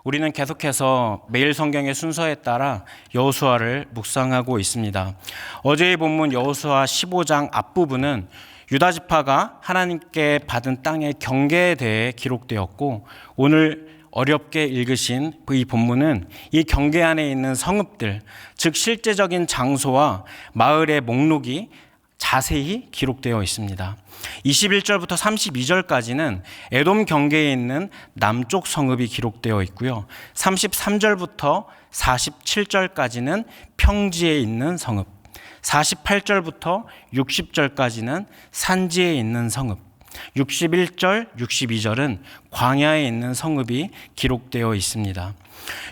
우리는 계속해서 매일 성경의 순서에 따라 여호수아를 묵상하고 있습니다. 어제의 본문 여호수아 15장 앞부분은 유다 지파가 하나님께 받은 땅의 경계에 대해 기록되었고, 오늘 어렵게 읽으신 이 본문은 이 경계 안에 있는 성읍들, 즉 실제적인 장소와 마을의 목록이 자세히 기록되어 있습니다. 21절부터 32절까지는 에돔 경계에 있는 남쪽 성읍이 기록되어 있고요. 33절부터 47절까지는 평지에 있는 성읍, 48절부터 60절까지는 산지에 있는 성읍, 61절, 62절은 광야에 있는 성읍이 기록되어 있습니다.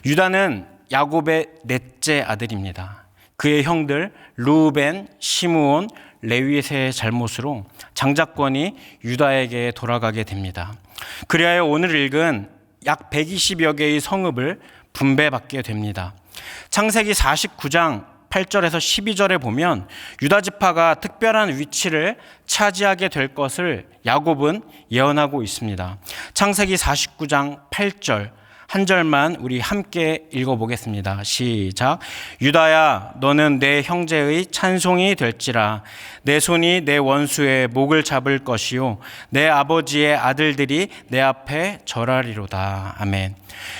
유다는 야곱의 넷째 아들입니다. 그의 형들 루벤, 시므온, 레위의 잘못으로 장자권이 유다에게 돌아가게 됩니다. 그리하여 오늘 읽은 약 120여 개의 성읍을 분배받게 됩니다. 창세기 49장 8절에서 12절에 보면 유다 지파가 특별한 위치를 차지하게 될 것을 야곱은 예언하고 있습니다. 창세기 49장 8절 한 절만 우리 함께 읽어보겠습니다. 시작. 유다야, 너는 내 형제의 찬송이 될지라. 내 손이 내 원수의 목을 잡을 것이요 내 아버지의 아들들이 내 앞에 절하리로다. 아멘.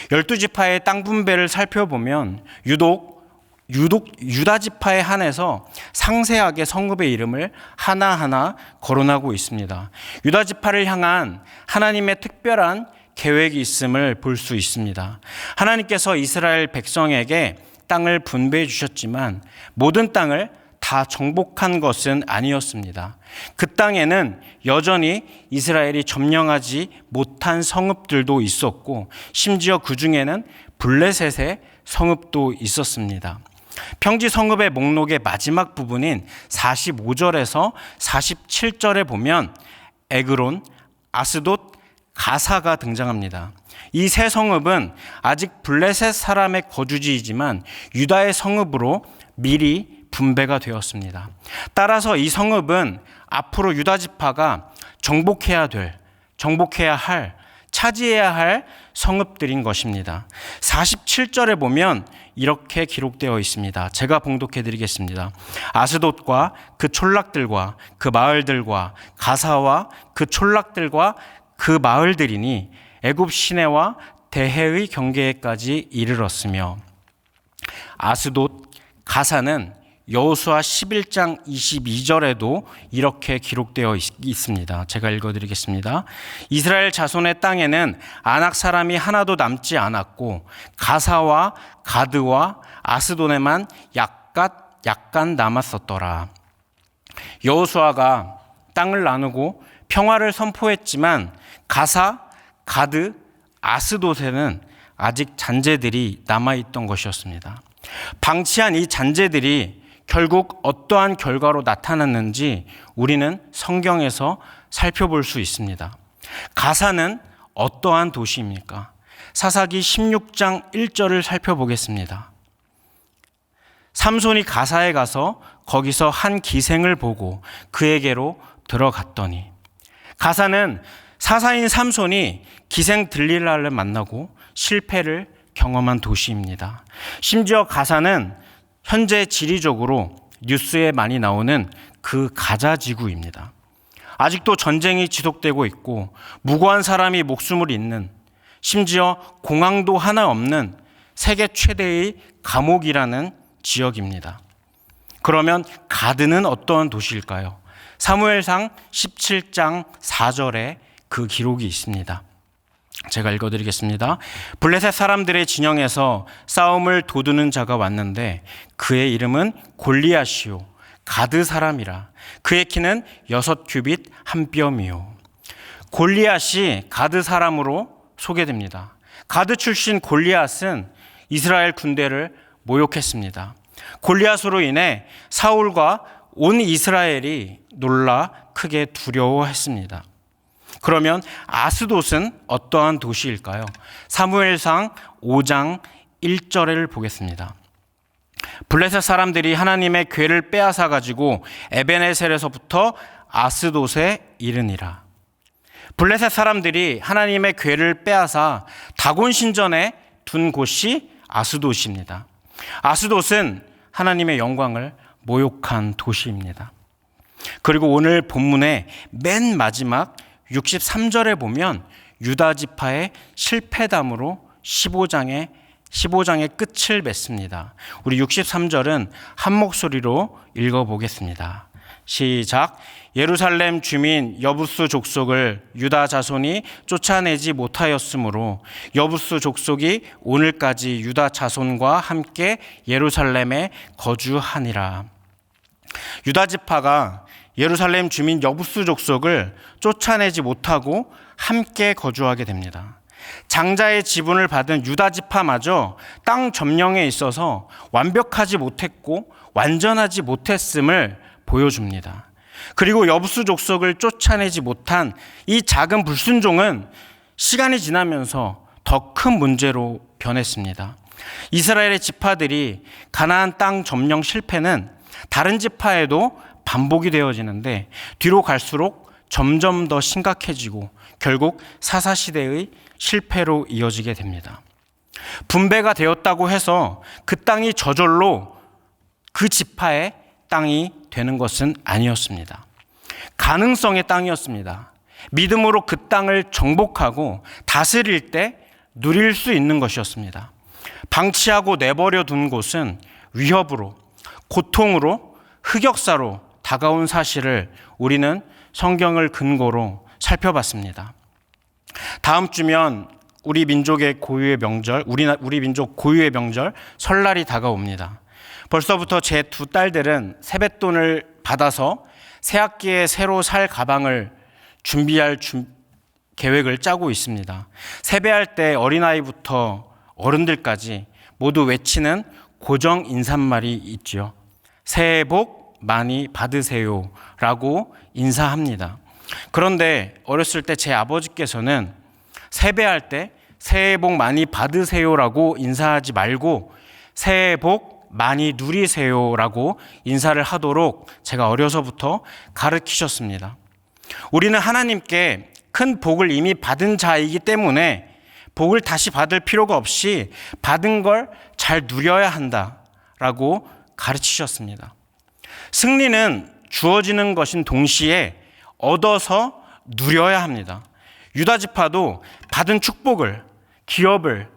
12지파의 땅 분배를 살펴보면 유독 유다 지파에 한해서 상세하게 성읍의 이름을 하나하나 거론하고 있습니다. 유다 지파를 향한 하나님의 특별한 계획이 있음을 볼 수 있습니다. 하나님께서 이스라엘 백성에게 땅을 분배해 주셨지만 모든 땅을 다 정복한 것은 아니었습니다. 그 땅에는 여전히 이스라엘이 점령하지 못한 성읍들도 있었고, 심지어 그 중에는 블레셋의 성읍도 있었습니다. 평지 성읍의 목록의 마지막 부분인 45절에서 47절에 보면 에그론, 아스돗, 가사가 등장합니다. 이 세 성읍은 아직 블레셋 사람의 거주지이지만 유다의 성읍으로 미리 분배가 되었습니다. 따라서 이 성읍은 앞으로 유다 지파가 정복해야 할, 차지해야 할 성읍들인 것입니다. 47절에 보면 이렇게 기록되어 있습니다. 제가 봉독해 드리겠습니다. 아스돗과 그 촌락들과 그 마을들과 가사와 그 촌락들과 그 마을들이니 애굽 시내와 대해의 경계에까지 이르렀으며, 아스돗, 가사는 여호수아 11장 22절에도 이렇게 기록되어 있습니다. 제가 읽어드리겠습니다. 이스라엘 자손의 땅에는 아낙 사람이 하나도 남지 않았고 가사와 가드와 아스돗에만 약간 남았었더라. 여호수아가 땅을 나누고 평화를 선포했지만 가사, 가드, 아스돗에는 아직 잔재들이 남아있던 것이었습니다. 방치한 이 잔재들이 결국 어떠한 결과로 나타났는지 우리는 성경에서 살펴볼 수 있습니다. 가사는 어떠한 도시입니까? 사사기 16장 1절을 살펴보겠습니다. 삼손이 가사에 가서 거기서 한 기생을 보고 그에게로 들어갔더니, 가사는 사사인 삼손이 기생 들릴라를 만나고 실패를 경험한 도시입니다. 심지어 가사는 현재 지리적으로 뉴스에 많이 나오는 그 가자 지구입니다. 아직도 전쟁이 지속되고 있고 무고한 사람이 목숨을 잃는, 심지어 공항도 하나 없는 세계 최대의 감옥이라는 지역입니다. 그러면 가드는 어떠한 도시일까요? 사무엘상 17장 4절에 그 기록이 있습니다. 제가 읽어드리겠습니다. 블레셋 사람들의 진영에서 싸움을 도두는 자가 왔는데 그의 이름은 골리앗이요 가드 사람이라. 그의 키는 6규빗 한 뼘이요. 골리앗이 가드 사람으로 소개됩니다. 가드 출신 골리앗은 이스라엘 군대를 모욕했습니다. 골리앗으로 인해 사울과 온 이스라엘이 놀라 크게 두려워했습니다. 그러면 아스돗은 어떠한 도시일까요? 사무엘상 5장 1절을 보겠습니다. 블레셋 사람들이 하나님의 궤를 빼앗아 가지고 에벤에셀에서부터 아스돗에 이르니라. 블레셋 사람들이 하나님의 궤를 빼앗아 다곤 신전에 둔 곳이 아스돗입니다. 아스돗은 하나님의 영광을 모욕한 도시입니다. 그리고 오늘 본문의 맨 마지막 63절에 보면 유다 지파의 실패담으로 15장의 끝을 맺습니다. 우리 63절은 한 목소리로 읽어보겠습니다. 시작. 예루살렘 주민 여부수 족속을 유다 자손이 쫓아내지 못하였으므로 여부수 족속이 오늘까지 유다 자손과 함께 예루살렘에 거주하니라. 유다 지파가 예루살렘 주민 여부수 족속을 쫓아내지 못하고 함께 거주하게 됩니다. 장자의 지분을 받은 유다 지파마저 땅 점령에 있어서 완벽하지 못했고 완전하지 못했음을 보여줍니다. 그리고 여부수 족속을 쫓아내지 못한 이 작은 불순종은 시간이 지나면서 더 큰 문제로 변했습니다. 이스라엘의 지파들이 가나안 땅 점령 실패는 다른 지파에도 반복이 되어지는데 뒤로 갈수록 점점 더 심각해지고 결국 사사시대의 실패로 이어지게 됩니다. 분배가 되었다고 해서 그 땅이 저절로 그 지파의 땅이 되는 것은 아니었습니다. 가능성의 땅이었습니다. 믿음으로 그 땅을 정복하고 다스릴 때 누릴 수 있는 것이었습니다. 방치하고 내버려 둔 곳은 위협으로, 고통으로, 흑역사로 다가온 사실을 우리는 성경을 근거로 살펴봤습니다. 다음 주면 우리 민족의 고유의 명절, 우리 민족 고유의 명절 설날이 다가옵니다. 벌써부터 제 두 딸들은 세뱃돈을 받아서 새학기에 새로 살 가방을 준비할 계획을 짜고 있습니다. 세배할 때 어린아이부터 어른들까지 모두 외치는 고정 인사말이 있죠. 새해 복 많이 받으세요 라고 인사합니다. 그런데 어렸을 때 제 아버지께서는 세배할 때 새해 복 많이 받으세요라고 인사하지 말고 새해 복 많이 누리세요라고 인사를 하도록 제가 어려서부터 가르치셨습니다. 우리는 하나님께 큰 복을 이미 받은 자이기 때문에 복을 다시 받을 필요가 없이 받은 걸 잘 누려야 한다라고 가르치셨습니다. 승리는 주어지는 것인 동시에 얻어서 누려야 합니다. 유다 지파도 받은 축복을, 기업을,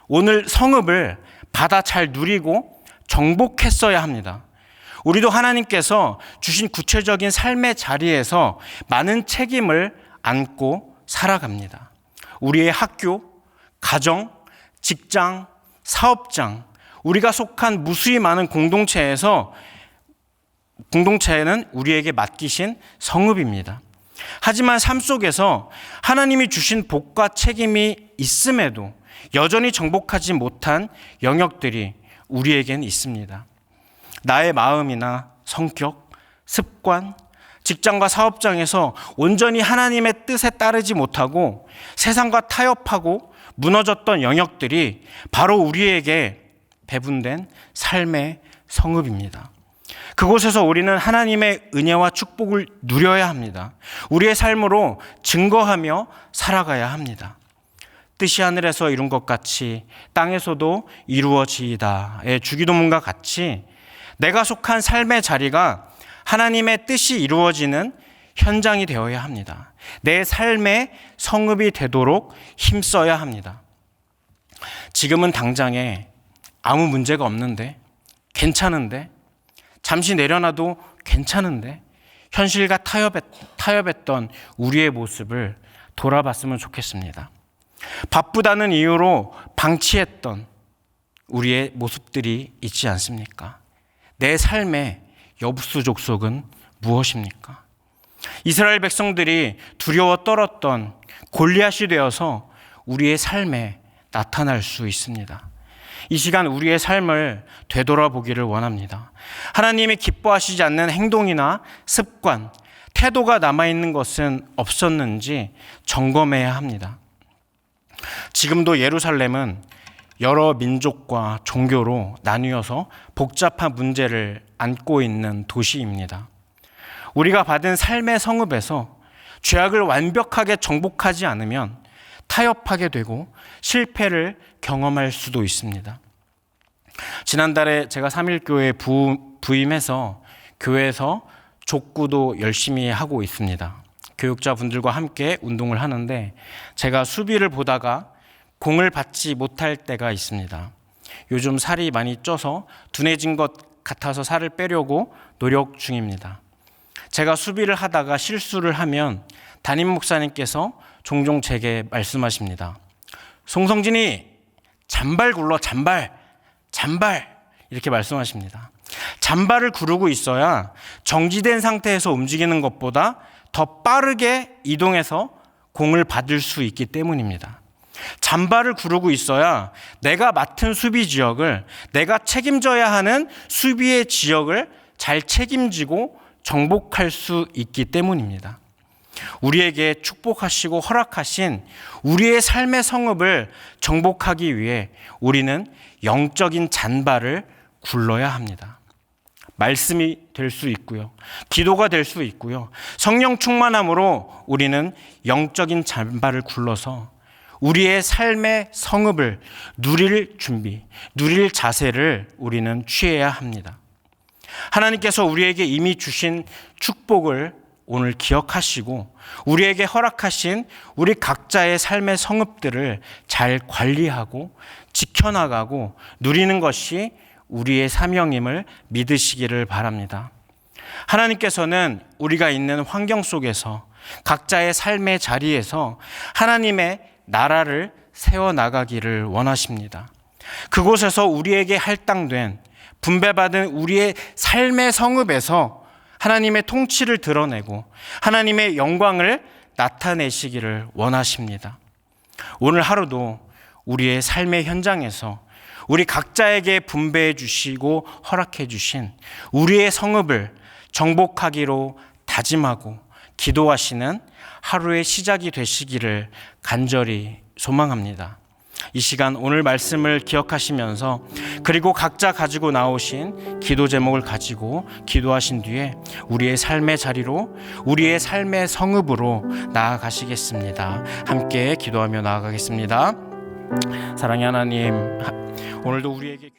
오늘 성읍을 받아 잘 누리고 정복했어야 합니다. 우리도 하나님께서 주신 구체적인 삶의 자리에서 많은 책임을 안고 살아갑니다. 우리의 학교, 가정, 직장, 사업장, 우리가 속한 무수히 많은 공동체는 우리에게 맡기신 성읍입니다. 하지만 삶 속에서 하나님이 주신 복과 책임이 있음에도 여전히 정복하지 못한 영역들이 우리에겐 있습니다. 나의 마음이나 성격, 습관, 직장과 사업장에서 온전히 하나님의 뜻에 따르지 못하고 세상과 타협하고 무너졌던 영역들이 바로 우리에게 배분된 삶의 성읍입니다. 그곳에서 우리는 하나님의 은혜와 축복을 누려야 합니다. 우리의 삶으로 증거하며 살아가야 합니다. 뜻이 하늘에서 이룬 것 같이 땅에서도 이루어지이다의 주기도문과 같이 내가 속한 삶의 자리가 하나님의 뜻이 이루어지는 현장이 되어야 합니다. 내 삶의 성읍이 되도록 힘써야 합니다. 지금은 당장에 아무 문제가 없는데, 괜찮은데, 잠시 내려놔도 괜찮은데, 현실과 타협했던 우리의 모습을 돌아봤으면 좋겠습니다. 바쁘다는 이유로 방치했던 우리의 모습들이 있지 않습니까? 내 삶의 여부수 족속은 무엇입니까? 이스라엘 백성들이 두려워 떨었던 골리앗이 되어서 우리의 삶에 나타날 수 있습니다. 이 시간 우리의 삶을 되돌아보기를 원합니다. 하나님이 기뻐하시지 않는 행동이나 습관, 태도가 남아있는 것은 없었는지 점검해야 합니다. 지금도 예루살렘은 여러 민족과 종교로 나뉘어서 복잡한 문제를 안고 있는 도시입니다. 우리가 받은 삶의 성읍에서 죄악을 완벽하게 정복하지 않으면 타협하게 되고 실패를 경험할 수도 있습니다. 지난달에 제가 3.1교회 부임해서 교회에서 족구도 열심히 하고 있습니다. 교육자분들과 함께 운동을 하는데 제가 수비를 보다가 공을 받지 못할 때가 있습니다. 요즘 살이 많이 쪄서 둔해진 것 같아서 살을 빼려고 노력 중입니다. 제가 수비를 하다가 실수를 하면 담임 목사님께서 종종 제게 말씀하십니다. 송성진이 잔발 굴러, 잔발 이렇게 말씀하십니다. 잔발을 구르고 있어야 정지된 상태에서 움직이는 것보다 더 빠르게 이동해서 공을 받을 수 있기 때문입니다. 잔발을 구르고 있어야 내가 맡은 수비 지역을, 내가 책임져야 하는 수비의 지역을 잘 책임지고 정복할 수 있기 때문입니다. 우리에게 축복하시고 허락하신 우리의 삶의 성읍을 정복하기 위해 우리는 영적인 잔발을 굴러야 합니다. 말씀이 될 수 있고요. 기도가 될 수 있고요. 성령 충만함으로 우리는 영적인 잔발을 굴러서 우리의 삶의 성읍을 누릴 준비, 누릴 자세를 우리는 취해야 합니다. 하나님께서 우리에게 이미 주신 축복을 오늘 기억하시고 우리에게 허락하신 우리 각자의 삶의 성읍들을 잘 관리하고 지켜나가고 누리는 것이 우리의 사명임을 믿으시기를 바랍니다. 하나님께서는 우리가 있는 환경 속에서 각자의 삶의 자리에서 하나님의 나라를 세워나가기를 원하십니다. 그곳에서 우리에게 할당된 분배받은 우리의 삶의 성읍에서 하나님의 통치를 드러내고 하나님의 영광을 나타내시기를 원하십니다. 오늘 하루도 우리의 삶의 현장에서 우리 각자에게 분배해 주시고 허락해 주신 우리의 성읍을 정복하기로 다짐하고 기도하시는 하루의 시작이 되시기를 간절히 소망합니다. 이 시간 오늘 말씀을 기억하시면서 그리고 각자 가지고 나오신 기도 제목을 가지고 기도하신 뒤에 우리의 삶의 자리로 우리의 삶의 성읍으로 나아가시겠습니다. 함께 기도하며 나아가겠습니다. 사랑의 하나님, 오늘도 우리에게